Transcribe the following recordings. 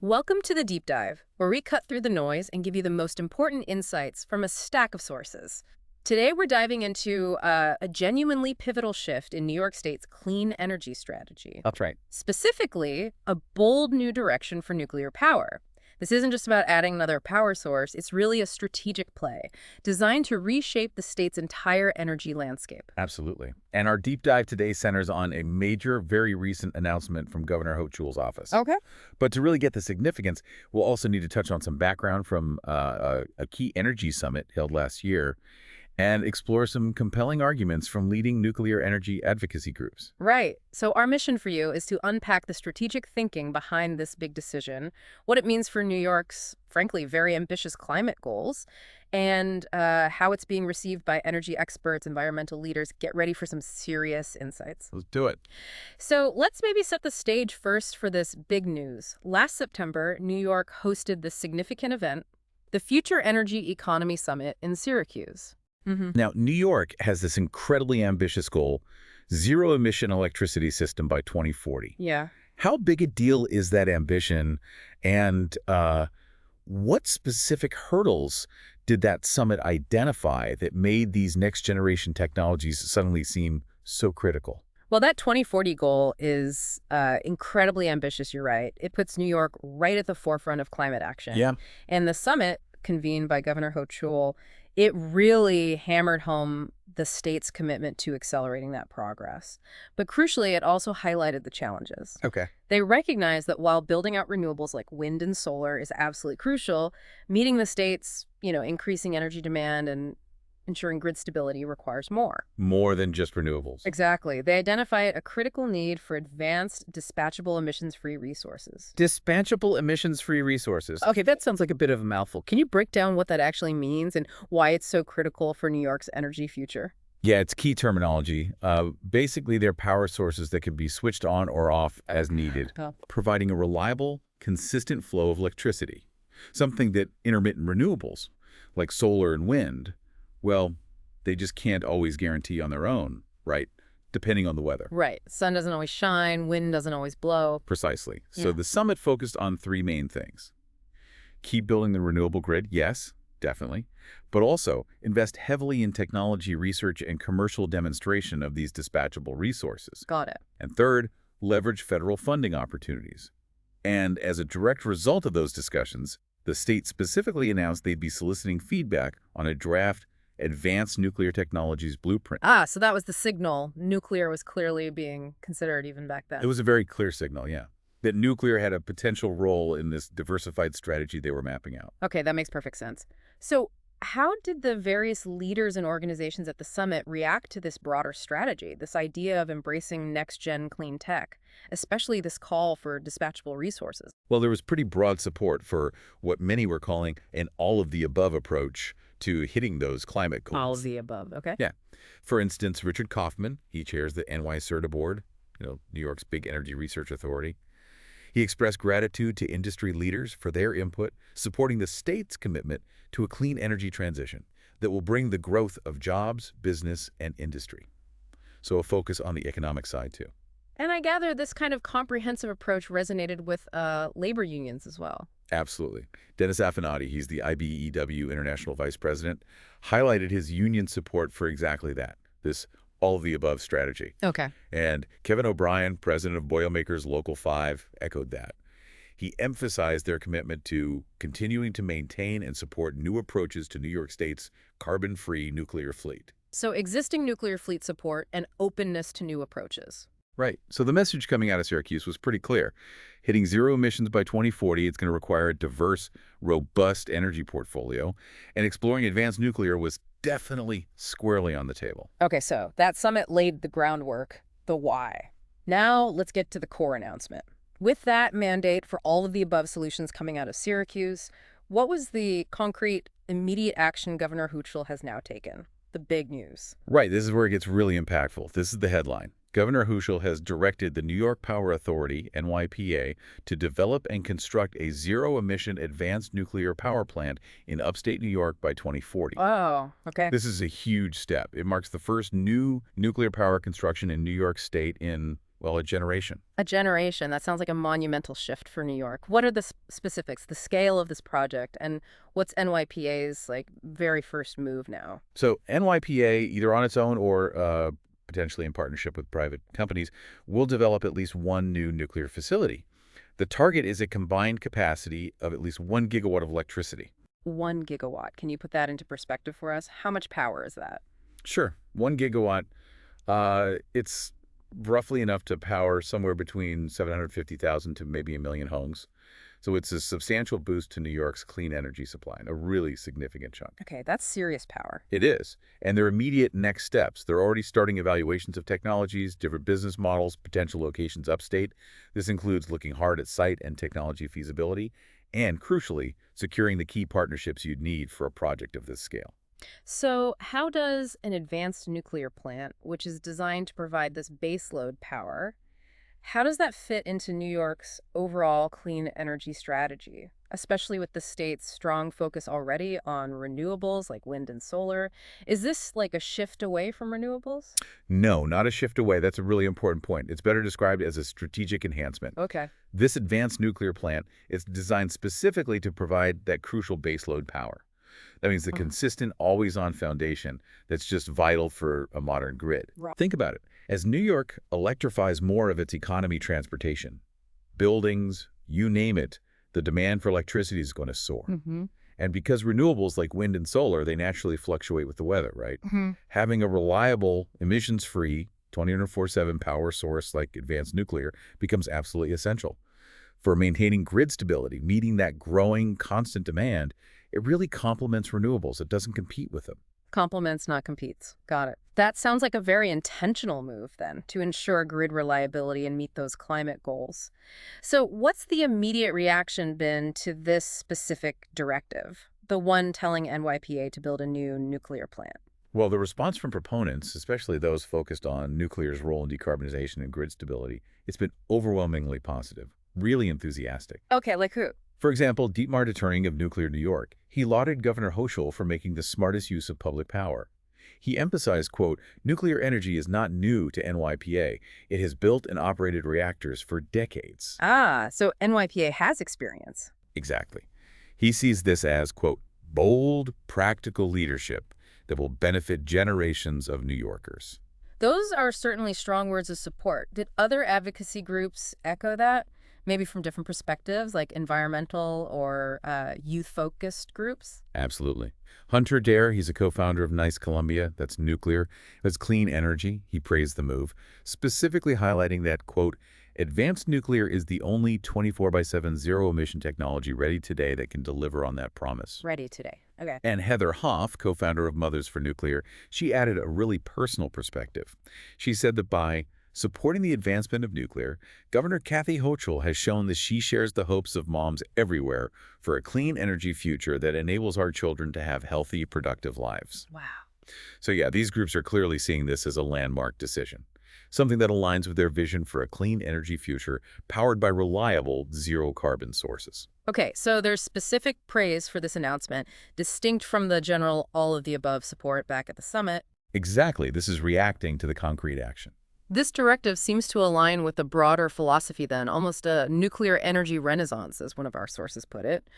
Welcome to the Deep Dive, where we cut through the noise and give you the most important insights from a stack of sources. Today, we're diving into a genuinely pivotal shift in New York State's clean energy strategy. That's right. Specifically, a bold new direction for nuclear power. This isn't just about adding another power source, it's really a strategic play designed to reshape the state's entire energy landscape. Absolutely. And our deep dive today centers on a major, very recent announcement from Governor Hochul's office. Okay. But to really get the significance, we'll also need to touch on some background from a key energy summit held last year and explore some compelling arguments from leading nuclear energy advocacy groups. Right. So our mission for you is to unpack the strategic thinking behind this big decision, what it means for New York's, frankly, very ambitious climate goals, and how it's being received by energy experts, environmental leaders. Get ready for some serious insights. Let's do it. So let's maybe set the stage first for this big news. Last September, New York hosted this significant event, the Future Energy Economy Summit in Syracuse. Now, New York has this incredibly ambitious goal, zero-emission electricity system by 2040. Yeah. How big a deal is that ambition, and what specific hurdles did that summit identify that made these next-generation technologies suddenly seem so critical? Well, that 2040 goal is incredibly ambitious, you're right. It puts New York right at the forefront of climate action. Yeah. And the summit, convened by Governor Hochul, it really hammered home the state's commitment to accelerating that progress. But crucially, it also highlighted the challenges. Okay. They recognized that while building out renewables like wind and solar is absolutely crucial, meeting the state's, increasing energy demand and ensuring grid stability requires more. More than just renewables. Exactly. They identified a critical need for advanced, dispatchable, emissions-free resources. Dispatchable emissions-free resources. Okay, that sounds like a bit of a mouthful. Can you break down what that actually means and why it's so critical for New York's energy future? Yeah, it's key terminology. Basically, they're power sources that can be switched on or off as needed, providing a reliable, consistent flow of electricity. Something that intermittent renewables, like solar and wind, well, they just can't always guarantee on their own, right? Depending on the weather. Right. Sun doesn't always shine, wind doesn't always blow. Precisely. Yeah. So the summit focused on three main things. Keep building the renewable grid, yes, definitely, but also invest heavily in technology research and commercial demonstration of these dispatchable resources. Got it. And third, leverage federal funding opportunities. And as a direct result of those discussions, the state specifically announced they'd be soliciting feedback on a draft Advanced Nuclear Technologies Blueprint. So that was the signal. Nuclear was clearly being considered even back then. It was a very clear signal, yeah, that nuclear had a potential role in this diversified strategy they were mapping out. Okay, that makes perfect sense. So how did the various leaders and organizations at the summit react to this broader strategy, this idea of embracing next-gen clean tech, especially this call for dispatchable resources? Well, there was pretty broad support for what many were calling an all-of-the-above approach to hitting those climate goals. All of the above, okay? Yeah. For instance, Richard Kaufman, he chairs the NYPA board, New York's big energy research authority. He expressed gratitude to industry leaders for their input, supporting the state's commitment to a clean energy transition that will bring the growth of jobs, business, and industry. So a focus on the economic side, too. And I gather this kind of comprehensive approach resonated with labor unions as well. Absolutely. Dennis Affinati, he's the IBEW International Vice President, highlighted his union support for exactly that, this all-of-the-above strategy. Okay. And Kevin O'Brien, president of Boilermakers Local 5, echoed that. He emphasized their commitment to continuing to maintain and support new approaches to New York State's carbon-free nuclear fleet. So existing nuclear fleet support and openness to new approaches. Right. So the message coming out of Syracuse was pretty clear. Hitting zero emissions by 2040, it's going to require a diverse, robust energy portfolio, and exploring advanced nuclear was definitely squarely on the table. Okay, so that summit laid the groundwork, the why. Now let's get to the core announcement. With that mandate for all of the above solutions coming out of Syracuse, what was the concrete, immediate action Governor Hochul has now taken? The big news. Right. This is where it gets really impactful. This is the headline. Governor Hochul has directed the New York Power Authority, NYPA, to develop and construct a zero-emission advanced nuclear power plant in upstate New York by 2040. Oh, okay. This is a huge step. It marks the first new nuclear power construction in New York State in Well, a generation. A generation. That sounds like a monumental shift for New York. What are the specifics, the scale of this project, and what's NYPA's like very first move now? So NYPA, either on its own or potentially in partnership with private companies, will develop at least one new nuclear facility. The target is a combined capacity of at least 1 gigawatt of electricity. 1 gigawatt. Can you put that into perspective for us? How much power is that? Sure, 1 gigawatt, it's roughly enough to power somewhere between 750,000 to maybe a million homes. So it's a substantial boost to New York's clean energy supply, and a really significant chunk. Okay, that's serious power. It is. And their immediate next steps. They're already starting evaluations of technologies, different business models, potential locations upstate. This includes looking hard at site and technology feasibility, and crucially, securing the key partnerships you'd need for a project of this scale. So, how does an advanced nuclear plant, which is designed to provide this baseload power, how does that fit into New York's overall clean energy strategy, especially with the state's strong focus already on renewables like wind and solar? Is this like a shift away from renewables? No, not a shift away. That's a really important point. It's better described as a strategic enhancement. Okay. This advanced nuclear plant is designed specifically to provide that crucial baseload power. That means the Mhm. consistent, always-on foundation that's just vital for a modern grid. Right. Think about it. As New York electrifies more of its economy, transportation, buildings, you name it, the demand for electricity is going to soar. Mm-hmm. And because renewables like wind and solar, they naturally fluctuate with the weather, right? Hmm. Having a reliable, emissions-free, 24/7 power source like advanced nuclear becomes absolutely essential. For maintaining grid stability, meeting that growing, constant demand, it really complements renewables. It doesn't compete with them. Complements, not competes. Got it. That sounds like a very intentional move, then, to ensure grid reliability and meet those climate goals. So, what's the immediate reaction been to this specific directive, the one telling NYPA to build a new nuclear plant? Well, the response from proponents, especially those focused on nuclear's role in decarbonization and grid stability, it's been overwhelmingly positive, really enthusiastic. Okay, like who? For example, Dietmar Deturing of Nuclear New York, he lauded Governor Hochul for making the smartest use of public power. He emphasized, quote, nuclear energy is not new to NYPA. It has built and operated reactors for decades. Ah, so NYPA has experience. Exactly. He sees this as, quote, bold, practical leadership that will benefit generations of New Yorkers. Those are certainly strong words of support. Did other advocacy groups echo that? Maybe from different perspectives, like environmental or youth-focused groups? Absolutely. Hunter Dare, he's a co-founder of NICE Columbia, that's nuclear. It's clean energy. He praised the move, specifically highlighting that, quote, advanced nuclear is the only 24/7 zero-emission technology ready today that can deliver on that promise. Ready today. Okay. And Heather Hoff, co-founder of Mothers for Nuclear, she added a really personal perspective. She said that by supporting the advancement of nuclear, Governor Kathy Hochul has shown that she shares the hopes of moms everywhere for a clean energy future that enables our children to have healthy, productive lives. Wow. So yeah, these groups are clearly seeing this as a landmark decision, something that aligns with their vision for a clean energy future powered by reliable, zero-carbon sources. Okay, so there's specific praise for this announcement, distinct from the general all-of-the-above support back at the summit. Exactly. This is reacting to the concrete action. This directive seems to align with the broader philosophy then, almost a nuclear energy renaissance, as one of our sources put it.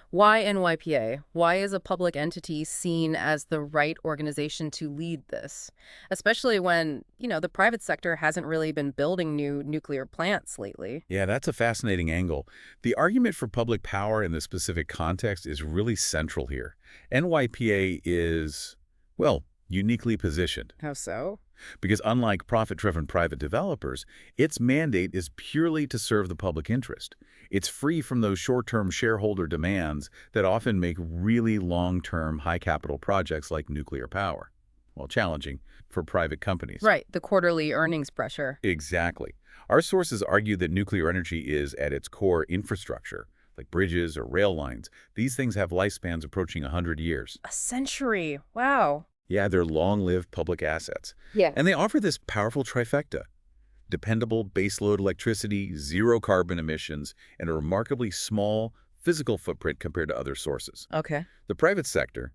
Why NYPA? Why is a public entity seen as the right organization to lead this? Especially when, the private sector hasn't really been building new nuclear plants lately. Yeah, that's a fascinating angle. The argument for public power in this specific context is really central here. NYPA is, well, uniquely positioned How so? because unlike profit-driven private developers, its mandate is purely to serve the public interest. It's free from those short-term shareholder demands that often make really long-term high-capital projects like nuclear power, well, challenging for private companies. Right, the quarterly earnings pressure. Exactly. Our sources argue that nuclear energy is, at its core, infrastructure, like bridges or rail lines. These things have lifespans approaching 100 years. A century. Wow. Yeah, they're long-lived public assets. Yeah. And they offer this powerful trifecta: dependable baseload electricity, zero carbon emissions, and a remarkably small physical footprint compared to other sources. Okay. The private sector,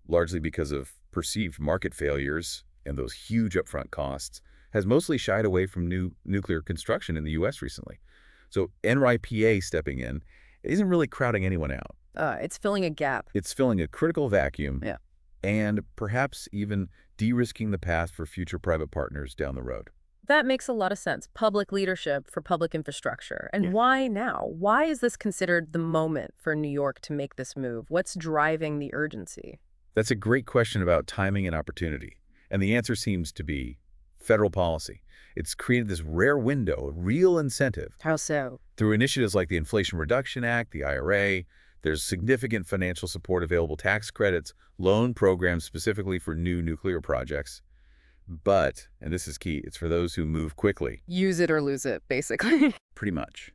largely because of perceived market failures and those huge upfront costs, has mostly shied away from new nuclear construction in the U.S. recently. So NYPA stepping in isn't really crowding anyone out. It's filling a gap. It's filling a critical vacuum Yeah. and perhaps even de-risking the path for future private partners down the road. That makes a lot of sense. Public leadership for public infrastructure. And Yeah. why now? Why is this considered the moment for New York to make this move? What's driving the urgency? That's a great question about timing and opportunity. And the answer seems to be federal policy. It's created this rare window, a real incentive. How so? Through initiatives like the Inflation Reduction Act, the IRA, there's significant financial support available, tax credits, loan programs specifically for new nuclear projects. But, and this is key, it's for those who move quickly. Use it or lose it, basically. Pretty much.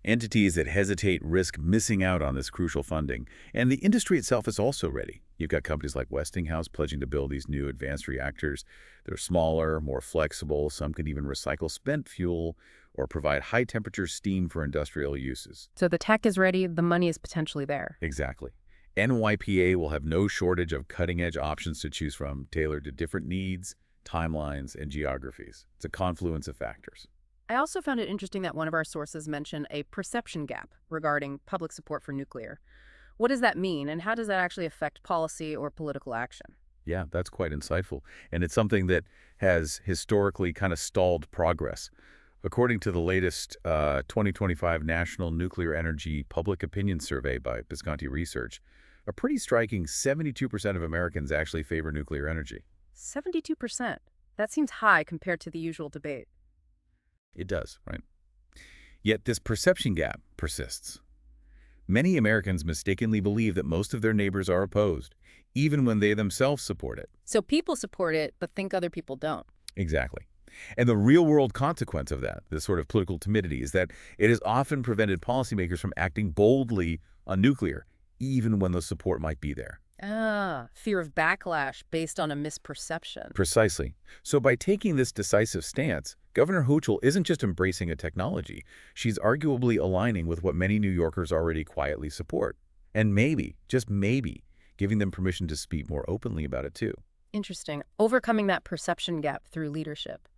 Entities that hesitate risk missing out on this crucial funding. And the industry itself is also ready. You've got companies like Westinghouse pledging to build these new advanced reactors. They're smaller, more flexible. Some can even recycle spent fuel or provide high-temperature steam for industrial uses. So the tech is ready, the money is potentially there. Exactly. NYPA will have no shortage of cutting-edge options to choose from, tailored to different needs, timelines, and geographies. It's a confluence of factors. I also found it interesting that one of our sources mentioned a perception gap regarding public support for nuclear. What does that mean, and how does that actually affect policy or political action? Yeah, that's quite insightful. And it's something that has historically kind of stalled progress. According to the latest 2025 National Nuclear Energy Public Opinion Survey by Visconti Research, a pretty striking 72% of Americans actually favor nuclear energy. 72%. That seems high compared to the usual debate. It does, right? Yet this perception gap persists. Many Americans mistakenly believe that most of their neighbors are opposed, even when they themselves support it. So people support it, but think other people don't. Exactly. And the real-world consequence of that, this sort of political timidity, is that it has often prevented policymakers from acting boldly on nuclear, even when the support might be there. Fear of backlash based on a misperception. Precisely. So by taking this decisive stance, Governor Hochul isn't just embracing a technology. She's arguably aligning with what many New Yorkers already quietly support. And maybe, just maybe, giving them permission to speak more openly about it too. Interesting. Overcoming that perception gap through leadership.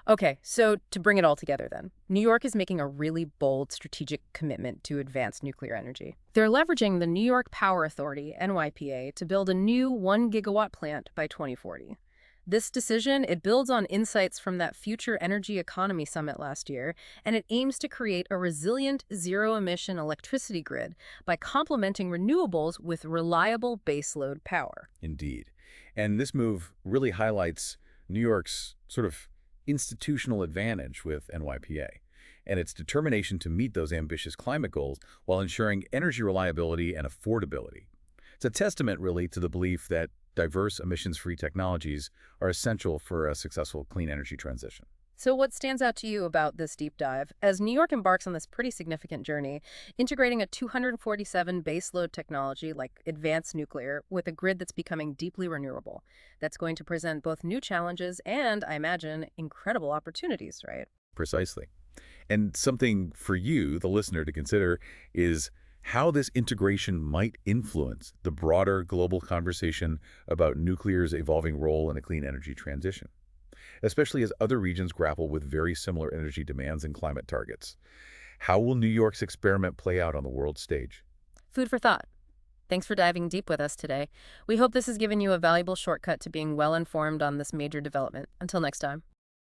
Okay, so to bring it all together then, New York is making a really bold strategic commitment to advance nuclear energy. They're leveraging the New York Power Authority, NYPA, to build a new 1 gigawatt plant by 2040. This decision, it builds on insights from that Future Energy Economy Summit last year, and it aims to create a resilient, zero-emission electricity grid by complementing renewables with reliable baseload power. Indeed. And this move really highlights New York's sort of institutional advantage with NYPA and its determination to meet those ambitious climate goals while ensuring energy reliability and affordability. It's a testament, really, to the belief that diverse emissions-free technologies are essential for a successful clean energy transition. So what stands out to you about this deep dive? As New York embarks on this pretty significant journey, integrating a 247 baseload technology like advanced nuclear with a grid that's becoming deeply renewable, that's going to present both new challenges and, I imagine, incredible opportunities, right? Precisely. And something for you, the listener, to consider is how this integration might influence the broader global conversation about nuclear's evolving role in a clean energy transition, especially as other regions grapple with very similar energy demands and climate targets. How will New York's experiment play out on the world stage? Food for thought. Thanks for diving deep with us today. We hope this has given you a valuable shortcut to being well informed on this major development. Until next time.